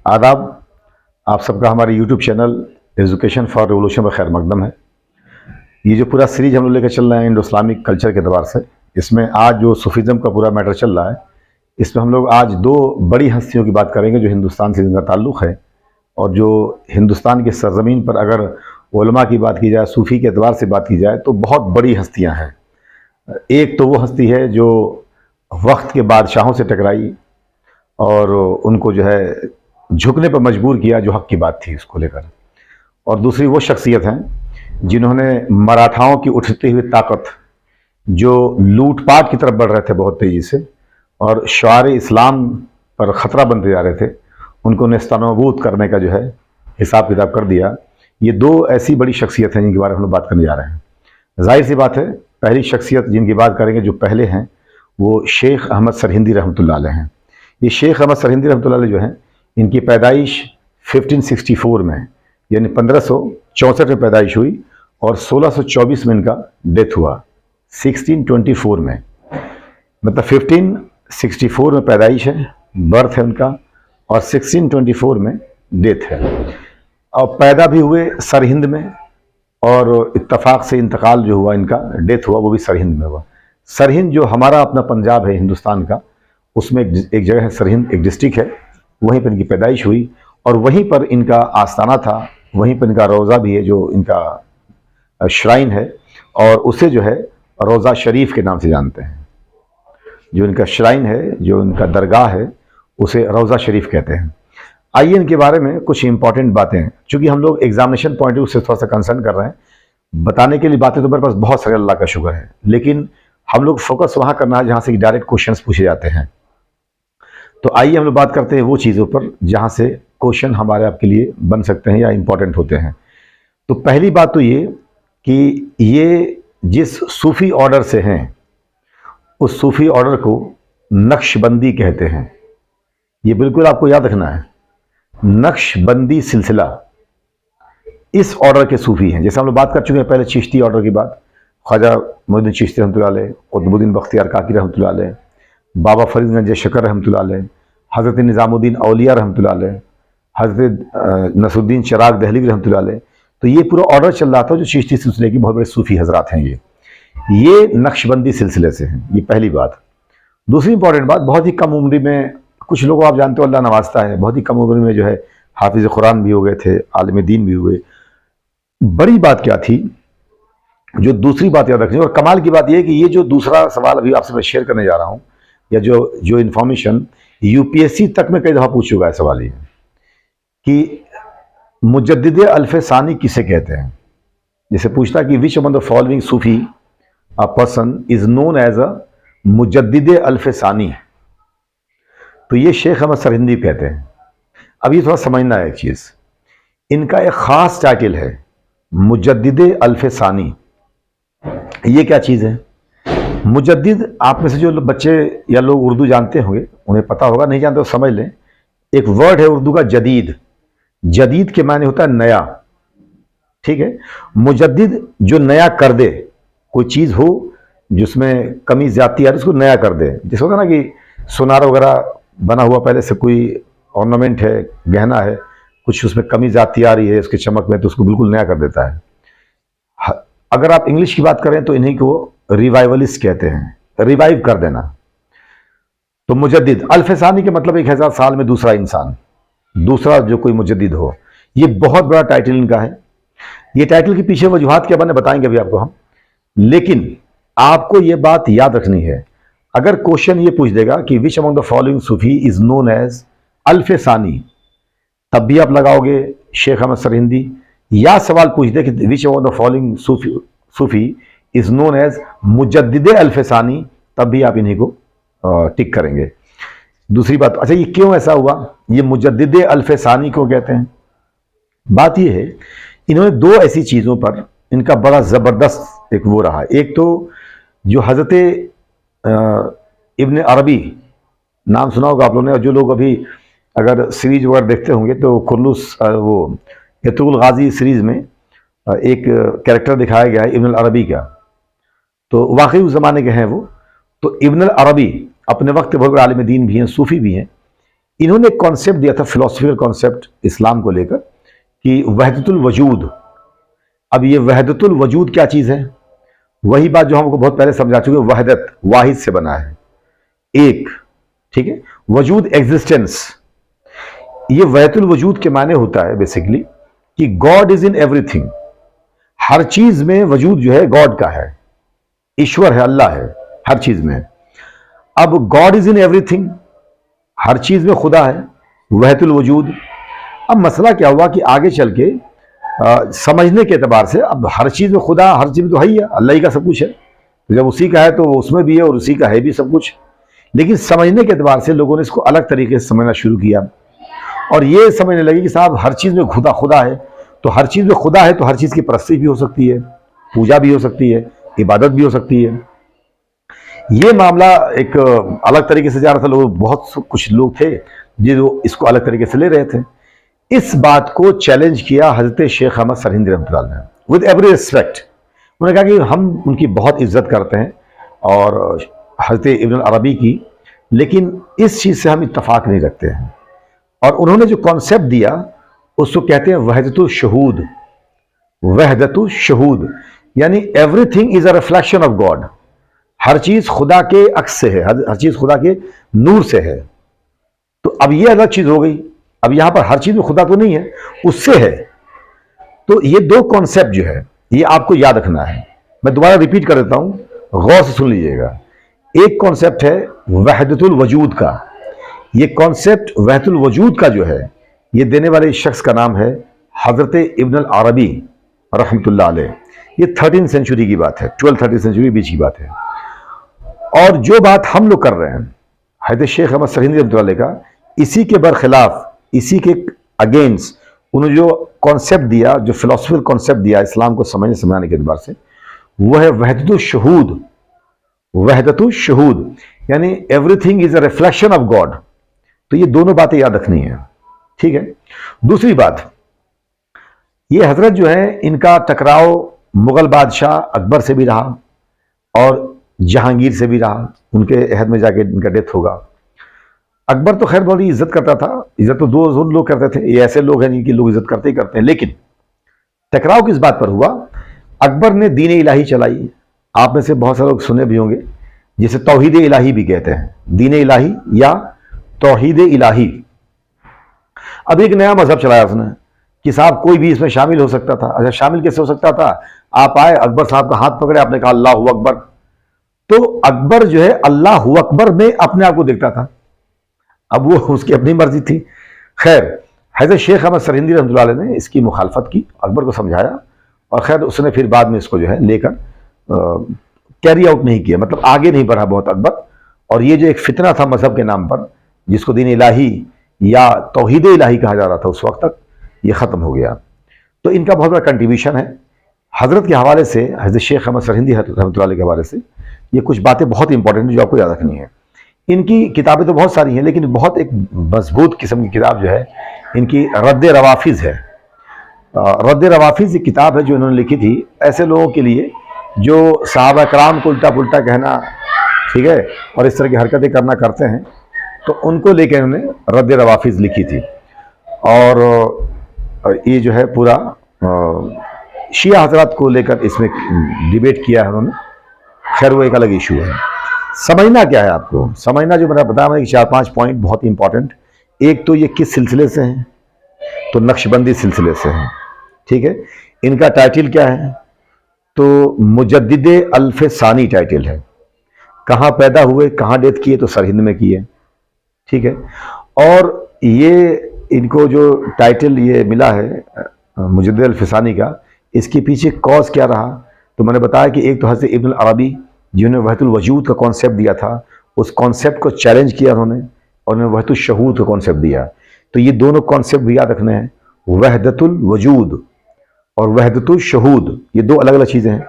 आदाब। आप सबका हमारे YouTube channel education for revolution per खैर मकदम है। ये जो पूरा सीरीज हम लोग लेकर चल रहे हैं इंडो इस्लामिक कल्चर के अतबार से, इसमें आज जो सूफीज़म का पूरा मैटर चल रहा है, इसमें हम लोग आज दो बड़ी हस्तियों की बात करेंगे जो हिंदुस्तान से जिनका ताल्लुक़ है और जो हिंदुस्तान की सरज़मीन पर अगर उलमा की बात की जाए, सूफ़ी के अतबार से बात की जाए तो बहुत बड़ी हस्तियाँ हैं। एक तो वो हस्ती है जो वक्त के बादशाहों से टकराई और उनको जो है झुकने पर मजबूर किया जो हक़ की बात थी उसको लेकर, और दूसरी वो शख्सियत हैं जिन्होंने मराठाओं की उठती हुई ताकत, जो लूटपाट की तरफ बढ़ रहे थे बहुत तेज़ी से और शुआर इस्लाम पर ख़तरा बनते जा रहे थे, उनको नेस्तनाबूद करने का जो है हिसाब किताब कर दिया। ये दो ऐसी बड़ी शख्सियत हैं जिनके बारे में हम लोग बात करने जा रहे हैं। जाहिर सी बात है, पहली शख्सियत जिनकी बात करेंगे जो पहले हैं वो शेख अहमद सरहिंदी रहमतुल्लाह अलैह हैं। ये शेख अहमद सरहिंदी रहमतुल्लाह अलैह जो हैं, इनकी पैदाइश 1564 में यानी 1564 में पैदाइश हुई और 1624 में इनका डेथ हुआ 1624 में। मतलब 1564 में पैदाइश है, बर्थ है उनका, और 1624 में डेथ है। और पैदा भी हुए सरहिंद में और इत्तफाक से इंतकाल जो हुआ इनका, डेथ हुआ वो भी सरहिंद में हुआ। सरहिंद जो हमारा अपना पंजाब है हिंदुस्तान का, उसमें एक जगह है सरहिंद, एक डिस्ट्रिक्ट है, वहीं पर इनकी पैदाइश हुई और वहीं पर इनका आस्थाना था, वहीं पर इनका रोज़ा भी है जो इनका श्राइन है, और उसे जो है रोज़ा शरीफ के नाम से जानते हैं। जो इनका श्राइन है, जो इनका दरगाह है, उसे रोज़ा शरीफ कहते हैं। आइए इनके बारे में कुछ इंपॉर्टेंट बातें, चूँकि हम लोग एग्जामिनेशन पॉइंट ऑफ व्यू से थोड़ा सा कंसर्न कर रहे हैं, बताने के लिए बातें तो मेरे पास बहुत सारे, अल्लाह का शुक्र है, लेकिन हम लोग फोकस वहाँ करना है जहाँ से डायरेक्ट क्वेश्चंस पूछे जाते हैं। तो आइए हम लोग बात करते हैं वो चीज़ों पर जहाँ से क्वेश्चन हमारे आपके लिए बन सकते हैं या इम्पोर्टेंट होते हैं। तो पहली बात तो ये कि ये जिस सूफ़ी ऑर्डर से हैं, उस सूफ़ी ऑर्डर को नक्शबंदी कहते हैं। ये बिल्कुल आपको याद रखना है, नक्शबंदी सिलसिला इस ऑर्डर के सूफ़ी हैं। जैसे हम लोग बात कर चुके हैं पहले चिश्ती ऑर्डर की बात, ख्वाजा मोइनुद्दीन चिश्ती रहमतुल्लाह अलैह, कुतुबुद्दीन बख्तियार काकी रहमतुल्लाह अलैह, बाबा फरीद गंज शकर रहमतुल्लाह अलैह, हज़रत निज़ामुद्दीन औलिया रहमतुल्लाह अलैह, हज़रत नसरुद्दीन चिराग दहलवी रहमतुल्लाह अलैह। तो ये पूरा ऑर्डर चल रहा था जो चिश्ती सिलसिले की बहुत बड़े सूफ़ी हजरात हैं। ये नक्शबंदी सिलसिले से हैं, ये पहली बात। दूसरी इंपॉर्टेंट बात, बहुत ही कम उम्र में, कुछ लोगों आप जानते हो अल्लाह नवाजता है, बहुत ही कम उम्र में जो है हाफिज़ कुरान भी हो गए थे, आलिम दीन भी हुए। बड़ी बात क्या थी, जो दूसरी बात याद रखनी, और कमाल की बात यह है कि ये जो दूसरा सवाल अभी आपसे मैं शेयर करने जा रहा हूँ, या जो इन्फॉर्मेशन यूपीएससी तक में कई दफ़ा पूछ चुका है सवाल, ये कि मुजद्दिद अल्फ़ सानी किसे कहते हैं। जैसे पूछता कि which among the following Sufi a person is known as a Mujaddid Alf Sani, तो ये शेख अहमद सरहिंदी कहते हैं। अब ये थोड़ा समझना है एक चीज़, इनका एक ख़ास टाइटल है मुजद्दिद अल्फ़ सानी। ये क्या चीज़ है? मुजद्दिद, आप में से जो बच्चे या लोग उर्दू जानते होंगे उन्हें पता होगा, नहीं जानते तो समझ लें, एक वर्ड है उर्दू का जदीद। जदीद के माने होता है नया, ठीक है। मुजद्दिद जो नया कर दे, कोई चीज़ हो जिसमें कमी ज्यादती आ रही उसको नया कर दे। जैसे होता ना कि सोनार वगैरह बना हुआ, पहले से कोई ऑर्नामेंट है, गहना है, कुछ उसमें कमी ज्यादती आ रही है उसकी चमक में, तो उसको बिल्कुल नया कर देता है। अगर आप इंग्लिश की बात करें तो इन्हीं को रिवाइवलिस्ट कहते हैं, रिवाइव कर देना। तो मुजद्दिद अल्फ़ सानी के मतलब 1000 साल में दूसरा इंसान, दूसरा जो कोई मुजद्दिद हो। ये बहुत बड़ा टाइटल इनका है। ये टाइटल के पीछे वजूहात क्या बने बताएंगे अभी आपको हम, लेकिन आपको ये बात याद रखनी है, अगर क्वेश्चन ये पूछ देगा कि which among the following Sufi is known as Alf Sani, तब भी आप लगाओगे शेख अहमद सरहिंदी। या सवाल पूछ दे कि which among the following Sufi is known as Mujaddid Alf Sani, तब भी आप इन्हीं को टिक करेंगे। दूसरी बात, अच्छा ये क्यों ऐसा हुआ, ये मुजद्दिद अल्फ़ सानी को कहते हैं? बात ये है, इन्होंने दो ऐसी चीज़ों पर इनका बड़ा ज़बरदस्त एक वो रहा। एक तो जो हज़रत इब्न अरबी, नाम सुना होगा आप लोगों ने, और जो लोग अभी अगर सीरीज वगैरह देखते होंगे तो कुर्लुस, वो यतुल गाजी सीरीज़ में एक कैरेक्टर दिखाया गया है इब्न अरबी का, तो वाकई उस ज़माने के हैं वो। तो इब्न अरबी अपने वक्त बहुत बड़े आलिम दीन भी हैं, सूफ़ी भी हैं। इन्होंने एक कॉन्सेप्ट दिया था, फिलोसफिकल कॉन्सेप्ट इस्लाम को लेकर, कि वहदतुल वजूद। अब ये वहदतुल वजूद क्या चीज है? वही बात जो हमको बहुत पहले समझा चुके, वहदत वाहिद से बना है, एक, ठीक है। वजूद एग्जिस्टेंस, ये वहदतुल वजूद के माने होता है बेसिकली कि गॉड इज इन एवरीथिंग। हर चीज में वजूद जो है गॉड का है, ईश्वर है, अल्लाह है हर चीज में। अब गॉड इज इन एवरीथिंग, हर चीज में खुदा है, वहदतुल वजूद। अब मसला क्या हुआ कि आगे चल के समझने के एतबार से, अब हर चीज में खुदा, हर चीज में तो है ही है, अल्लाह ही का सब कुछ है, तो जब उसी का है तो उसमें भी है और उसी का है भी सब कुछ। लेकिन समझने के एतबार से लोगों ने इसको अलग तरीके से समझना शुरू किया और ये समझने लगे कि साहब हर चीज में खुदा खुदा है, तो हर चीज में खुदा है तो हर चीज की परस्ती भी हो सकती है, पूजा भी हो सकती है, इबादत भी हो सकती है। ये मामला एक अलग तरीके से जा रहा था, लोग, बहुत कुछ लोग थे जो इसको अलग तरीके से ले रहे थे। इस बात को चैलेंज किया हजरत शेख अहमद सरहिंदी रहमतुल्लाह अलैह ने, विद एवरी रिस्पेक्ट। उन्होंने कहा कि हम उनकी बहुत इज्जत करते हैं और हजरत इब्न अरबी की, लेकिन इस चीज़ से हम इत्तफाक नहीं रखते हैं। और उन्होंने जो कॉन्सेप्ट दिया उसको कहते हैं वहदतुल शहूद। वहदतुल शहूद यानी everything is a reflection of God, हर चीज खुदा के अक्स से है, हर चीज खुदा के नूर से है। तो अब ये अलग चीज हो गई, अब यहां पर हर चीज में खुदा तो नहीं है, उससे है। तो ये दो कॉन्सेप्ट जो है ये आपको याद रखना है। मैं दोबारा रिपीट कर देता हूं, गौर से सुन लीजिएगा। एक कॉन्सेप्ट है वहदतुल वजूद का, ये कॉन्सेप्ट वहदतुल वजूद का जो है ये देने वाले शख्स का नाम है हजरत इब्न अरबी रहमतुल्लाह अलैह। ये 13वीं सेंचुरी की बात है, 12th-13th सेंचुरी बीच की बात है। और जो बात हम लोग कर रहे हैं हजरत शेख अहमद सरहिंदी रहमतुल्लाह अलैह का, इसी के बरखिलाफ, इसी के अगेंस्ट उन्होंने जो कॉन्सेप्ट दिया, जो फिलोसफिकल कॉन्सेप्ट दिया इस्लाम को समझने समझाने के एतबार से, वो है वहदतुल शहूद। वहदतुल शहूद यानी everything is a reflection of God. तो ये दोनों बातें याद रखनी है, ठीक है। दूसरी बात, ये हजरत जो है इनका टकराव मुगल बादशाह अकबर से भी रहा और जहांगीर से भी रहा, उनके अहद में जाके इनका डेथ होगा। अकबर तो खैर बड़ी इज्जत करता था, इज्जत तो दो लोग करते थे, ये ऐसे लोग हैं जिनकी लोग इज्जत करते ही करते हैं। लेकिन टकराव किस बात पर हुआ? अकबर ने दीन इलाही चलाई, आप में से बहुत सारे लोग सुने भी होंगे, जिसे तौहीद इलाही भी कहते हैं, दीन इलाही या तौहीद इलाही। अब एक नया मजहब चलाया उसने कि साहब कोई भी इसमें शामिल हो सकता था। अच्छा, शामिल कैसे हो सकता था? आप आए, अकबर साहब का हाथ पकड़े, आपने कहा अल्लाहु अकबर, तो अकबर जो है अल्लाहु अकबर में अपने आप को देखता था। अब वो उसकी अपनी मर्जी थी। खैर, हजरत शेख अहमद सरहिंदी रहमतुल्लाह अलैह ने इसकी मुखालफत की, अकबर को समझाया, और खैर उसने फिर बाद में इसको जो है लेकर कैरी आउट नहीं किया, मतलब आगे नहीं बढ़ा बहुत अकबर। और ये जो एक फितना था मजहब के नाम पर, जिसको दीन इलाही या तौहीद इलाही कहा जा रहा था उस वक्त तक, ये ख़त्म हो गया। तो इनका बहुत बड़ा कंट्रीब्यूशन है। हजरत के हवाले से, हजरत शेख अहमद सरहिंदी रहमतुल्लाह अलैह के हवाले से ये कुछ बातें बहुत इंपॉर्टेंट है जो आपको याद रखनी है। इनकी किताबें तो बहुत सारी हैं, लेकिन बहुत एक मजबूत किस्म की किताब जो है इनकी रद्द रवाफिज़ है। रद्द रवाफिज़ एक किताब है जो इन्होंने लिखी थी ऐसे लोगों के लिए जो सहाबा कराम को उल्टा पुल्टा कहना, ठीक है, और इस तरह की हरकतें करना करते हैं, तो उनको लेकर इन्होंने रद्द रवाफिज़ लिखी थी। और ये जो है पूरा शिया हजरात को लेकर इसमें डिबेट किया है उन्होंने। खैर वो एक अलग इशू है। समझना क्या है आपको, समझना जो मैंने बताया कि 4-5 पॉइंट बहुत इंपॉर्टेंट। एक तो ये किस सिलसिले से हैं, तो नक्शबंदी सिलसिले से हैं, ठीक है। इनका टाइटल क्या है? तो मुजद्दिदे अल्फ सानी टाइटल है। कहाँ पैदा हुए, कहाँ डेथ किए? तो सरहिंद में किए, ठीक है। और ये इनको जो टाइटल ये मिला है मुजद्दिद अल्फ सानी का, इसके पीछे कॉज क्या रहा? तो मैंने बताया कि एक तो हज़रत इब्न अरबी जिन्होंने वहदतुल वजूद का कॉन्सेप्ट दिया था, उस कॉन्सेप्ट को चैलेंज किया उन्होंने, और उन्होंने वहदतुल शहूद का कॉन्सेप्ट दिया। तो ये दोनों कॉन्सेप्ट भी याद रखने हैं, वहदतुल वजूद और वहदतुल शहूद, ये दो अलग अलग चीज़ें हैं।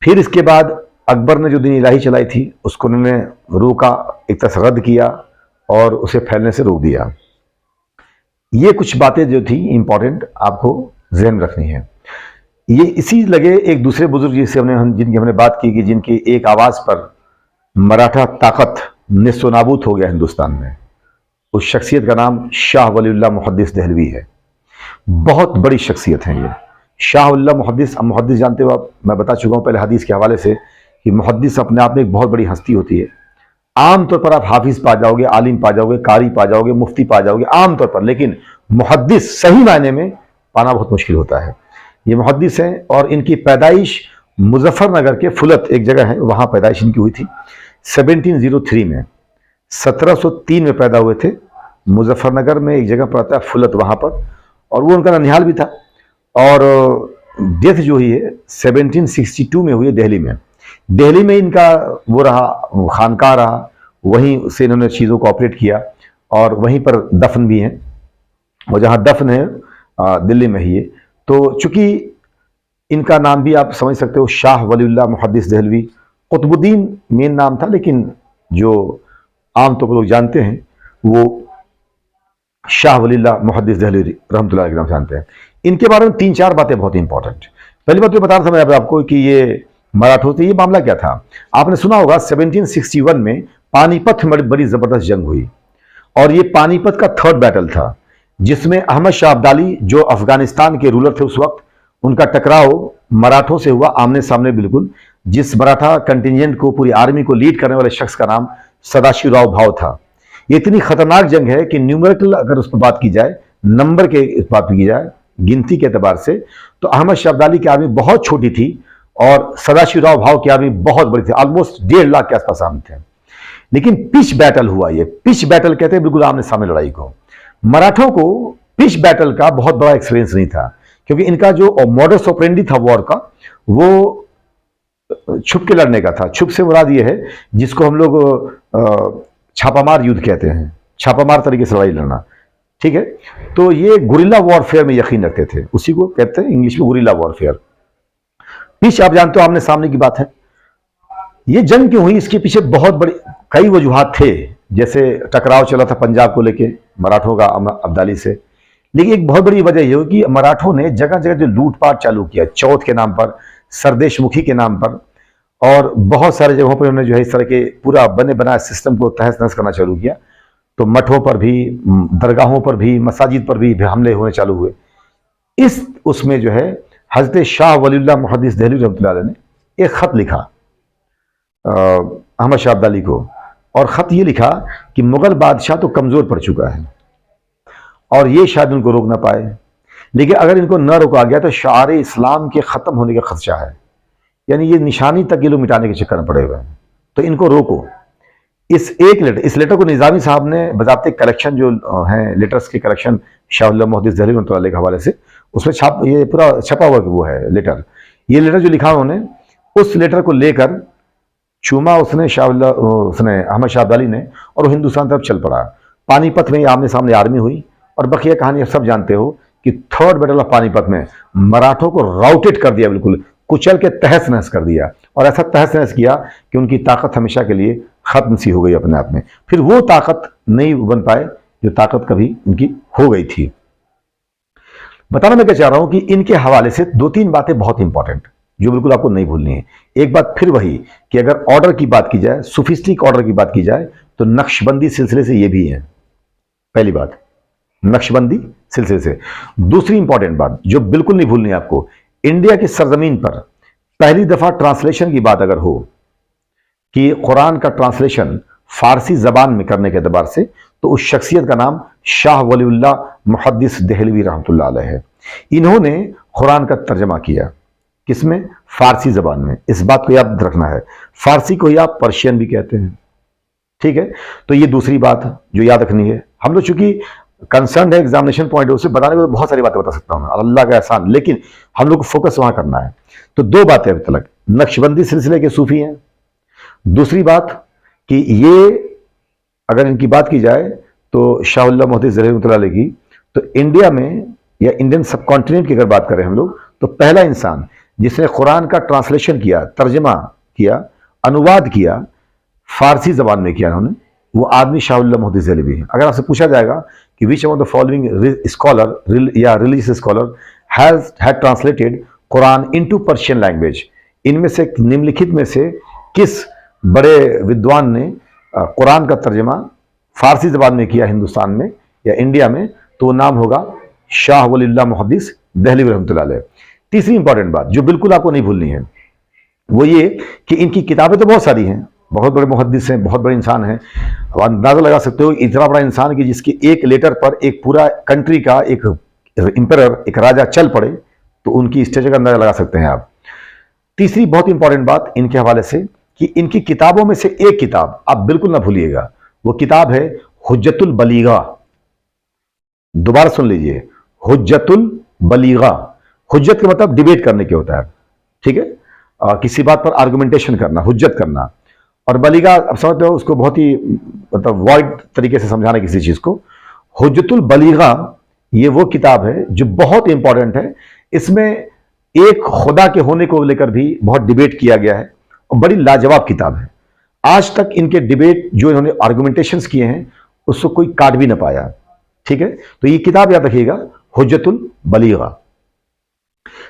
फिर इसके बाद अकबर ने जो दीन इलाही चलाई थी उसको उन्होंने रोका, एक तरह से रद्द किया और उसे फैलने से रोक दिया। ये कुछ बातें जो थी इंपॉर्टेंट आपको ज़हन रखनी है। ये इसी लगे एक दूसरे बुजुर्ग जिससे जिनकी हमने बात की कि जिनकी एक आवाज़ पर मराठा ताकत निस्व नाबूद हो गया हिंदुस्तान में, उस शख्सियत का नाम शाह वलीउल्लाह मुहद्दिस दहलवी है। बहुत बड़ी शख्सियत है ये शाह वलीउल्लाह मुहद्दिस। अब मुहद्दिस जानते हो आप, मैं बता चुका हूँ पहले हदीस के हवाले से कि मुहद्दिस अपने आप में एक बहुत बड़ी हस्ती होती है। आमतौर पर आप हाफिज पा जाओगे, आलिम पा जाओगे, कारी पा जाओगे, मुफ्ती पा जाओगे आमतौर पर, लेकिन मुहद्दिस सही मायने में पाना बहुत मुश्किल होता है। ये मुहद्दिस हैं और इनकी पैदाइश मुजफ्फरनगर के फुलत एक जगह है, वहाँ पैदाइश इनकी हुई थी 1703 में। 1703 में पैदा हुए थे, मुजफ्फरनगर में एक जगह पड़ता है फुलत, वहाँ पर, और वो उनका ननिहाल भी था। और डेथ जो हुई है 1762 में हुई है दिल्ली में। दिल्ली में इनका वो रहा, खानका रहा, वहीं से इन्होंने चीज़ों को ऑपरेट किया और वहीं पर दफन भी हैं। और जहाँ दफन है दिल्ली में ही है। तो चूंकि इनका नाम भी आप समझ सकते हो, शाह वलीउल्लाह मुहद्दिस दहलवी, कुतुबुद्दीन मेन नाम था, लेकिन जो आमतौर पर लोग जानते हैं वो शाह वलीउल्लाह मुहद्दिस दहलवी रहमतुल्लाह अलैह के नाम जानते हैं। इनके बारे में 3-4 बातें बहुत इंपॉर्टेंट। पहली बात तो बता रहा था मैं आपको कि ये मराठों से ये मामला क्या था। आपने सुना होगा 1761 में पानीपत में बड़ी जबरदस्त जंग हुई, और ये पानीपत का 3rd बैटल था, जिसमें अहमद शाह अब्दाली जो अफगानिस्तान के रूलर थे उस वक्त, उनका टकराव मराठों से हुआ आमने सामने बिल्कुल। जिस मराठा कंटिजेंट को, पूरी आर्मी को लीड करने वाले शख्स का नाम सदाशिवराव भाव था। ये इतनी खतरनाक जंग है कि न्यूमेरिकल अगर उस पर बात की जाए, नंबर के इस बात की जाए, गिनती के एतबार से, तो अहमद शाह अब्दाली की आर्मी बहुत छोटी थी और सदाशिवराव भाव की आर्मी बहुत बड़ी थी, ऑलमोस्ट 1.5 लाख के आसपास आर्मी थे। लेकिन पिच बैटल हुआ, ये पिच बैटल कहते हैं बिल्कुल आमने सामने लड़ाई को। मराठों को पिच बैटल का बहुत बड़ा एक्सपीरियंस नहीं था, क्योंकि इनका जो मॉडस ऑपरेंडी था वॉर का, वो छुप के लड़ने का था। छुप से मुराद ये है जिसको हम लोग छापामार युद्ध कहते हैं, छापामार तरीके से लड़ाई लड़ना, ठीक है। तो ये गुरिल्ला वॉरफेयर में यकीन रखते थे, उसी को कहते हैं इंग्लिश में गुरिल्ला वॉरफेयर। पिच आप जानते हो आमने सामने की बात है। ये जंग क्यों हुई, इसके पीछे बहुत बड़ी कई वजूहात थे। जैसे टकराव चला था पंजाब को लेके मराठों का अब्दाली से, लेकिन एक बहुत बड़ी वजह यह हुई कि मराठों ने जगह जगह जो लूटपाट चालू किया, चौथ के नाम पर, सरदेशमुखी के नाम पर, और बहुत सारे जगहों पर उन्होंने जो है इस तरह के पूरा बने बनाए सिस्टम को तहस नहस करना चालू किया। तो मठों पर भी, दरगाहों पर भी, मसाजिद पर भी हमले होने चालू हुए। इस उसमें जो है हजरत शाह वलीउल्लाह मुहद्दिस दहलवी रहमतुल्लाह अलैह ने एक खत लिखा अहमद शाह अब्दाली को, और खत ये लिखा कि मुगल बादशाह तो कमजोर पड़ चुका है और ये शायद उनको रोक ना पाए, लेकिन अगर इनको न रोका गया तो शार इस्लाम के ख़त्म होने का खदशा है, यानी ये निशानी तक ये लोग मिटाने के चक्कर में पड़े हुए हैं, तो इनको रोको। इस लेटर को निज़ामी साहब ने बज़ाब्ते कलेक्शन जो हैं लेटर्स के कलेक्शन शाह वलीउल्लाह मुहद्दिस दहलवी रहमतुल्लाह अलैह के हवाले से, उसमें ये पूरा छपा हुआ वो है लेटर। ये लेटर जो लिखा उन्होंने, उस लेटर को लेकर चूमा उसने अहमद शाह अब्दाली ने, और वो हिंदुस्तान तरफ चल पड़ा। पानीपत में आमने सामने आर्मी हुई, और बकिया कहानी आप सब जानते हो कि 3rd बैटल ऑफ पानीपत में मराठों को राउटेड कर दिया, बिल्कुल कुचल के तहस नहस कर दिया, और ऐसा तहस नहस किया कि उनकी ताकत हमेशा के लिए खत्म सी हो गई अपने आप में। फिर वो ताकत नहीं बन पाए जो ताकत कभी उनकी हो गई थी। बताना मैं क्या चाह रहा हूं कि इनके हवाले से 2-3 बातें बहुत इंपॉर्टेंट जो बिल्कुल आपको नहीं भूलनी है। एक बात फिर वही कि अगर ऑर्डर की बात की जाए, सुफिस्टिक ऑर्डर की बात की जाए, तो नक्शबंदी सिलसिले से ये भी है। पहली बात नक्शबंदी सिलसिले से। दूसरी इंपॉर्टेंट बात जो बिल्कुल नहीं भूलनी है आपको, इंडिया की सरजमीन पर पहली दफा ट्रांसलेशन की बात अगर हो कि कुरान का ट्रांसलेशन फारसी जबान में करने के एतबार से, तो उस शख्सियत का नाम शाह वलीउल्लाह मुहद्दिस दहलवी रहमतुल्लाह अलैह है। इन्होंने कुरान का तर्जमा किया, किसमें? फारसी जबान में। इस बात को याद रखना है, फारसी को ही आप पर्शियन भी कहते हैं, ठीक है। तो ये दूसरी बात जो याद रखनी है। हम लोग चूंकि कंसर्न है एग्जामिनेशन पॉइंट ऑफ से बताने को तो बहुत सारी बातें बता सकता हूं मैं, अल्लाह का एहसान, लेकिन हम लोग को फोकस वहां करना है। तो 2 बातें अभी तक, नक्शबंदी सिलसिले के सूफी हैं। दूसरी बात कि ये अगर इनकी बात की जाए तो शाह वलीउल्लाह मुहद्दिस दहलवी रहमतुल्लाह अलैह की, तो इंडिया में या इंडियन सब कॉन्टिनेंट की अगर बात करें हम लोग, तो पहला इंसान जिसने कुरान का ट्रांसलेशन किया, तर्जमा किया, अनुवाद किया, फारसी जबान में किया उन्होंने, वो आदमी शाह वलीउल्लाह मुहद्दिस दहलवी है। अगर आपसे पूछा जाएगा कि which of the following scholar या religious scholar has had translated Quran into Persian language, इनमें से निम्नलिखित में से किस बड़े विद्वान ने कुरान का तर्जमा फारसी ज़बान में किया हिंदुस्तान में या इंडिया में, तो वो नाम होगा शाह वलीउल्लाह मुहद्दिस दहलवी रहमतुल्लाह अलैह। तीसरी इंपॉर्टेंट बात जो बिल्कुल आपको नहीं भूलनी है वो ये कि इनकी किताबें तो बहुत सारी हैं, बहुत बड़े मुहद्दिस हैं, बहुत बड़े इंसान हैं। अब अंदाज़ा लगा सकते हो इतना बड़ा इंसान कि जिसकी एक लेटर पर एक पूरा कंट्री का एक एम्परर, एक राजा चल पड़े, तो उनकी स्टेचर का अंदाजा लगा सकते हैं आप। तीसरी बहुत इंपॉर्टेंट बात इनके हवाले से कि इनकी किताबों में से एक किताब आप बिल्कुल ना भूलिएगा, वो किताब है हुज्जतुल बलीगा। दोबारा सुन लीजिए, हुज्जतुल बलीगा। हुज्जत का मतलब डिबेट करने के होता है, ठीक है, किसी बात पर आर्गुमेंटेशन करना, हुज्जत करना। और बलीगा अब समझते हो उसको बहुत ही मतलब वाइड तरीके से समझाना किसी चीज को। हुज्जतुल बलीगा ये वो किताब है जो बहुत इंपॉर्टेंट है। इसमें एक खुदा के होने को लेकर भी बहुत डिबेट किया गया है और बड़ी लाजवाब किताब है। आज तक इनके डिबेट जो इन्होंने आर्गुमेंटेशंस किए हैं उसको कोई काट भी ना पाया, ठीक है। तो ये किताब याद रखिएगा, हुज्जतुल बलीगा।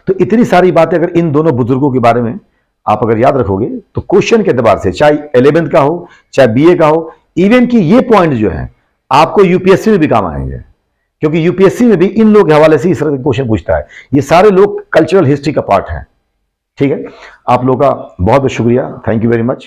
तो इतनी सारी बातें अगर इन दोनों बुजुर्गों के बारे में आप अगर याद रखोगे तो क्वेश्चन के एतबार से, चाहे 11th का हो चाहे बीए का हो, इवन कि ये पॉइंट जो है आपको यूपीएससी में भी काम आएंगे, क्योंकि यूपीएससी में भी इन लोग के हवाले से इस तरह के क्वेश्चन पूछता है। ये सारे लोग कल्चरल हिस्ट्री का पार्ट हैं, ठीक है। आप लोगों का बहुत बहुत शुक्रिया, थैंक यू वेरी मच।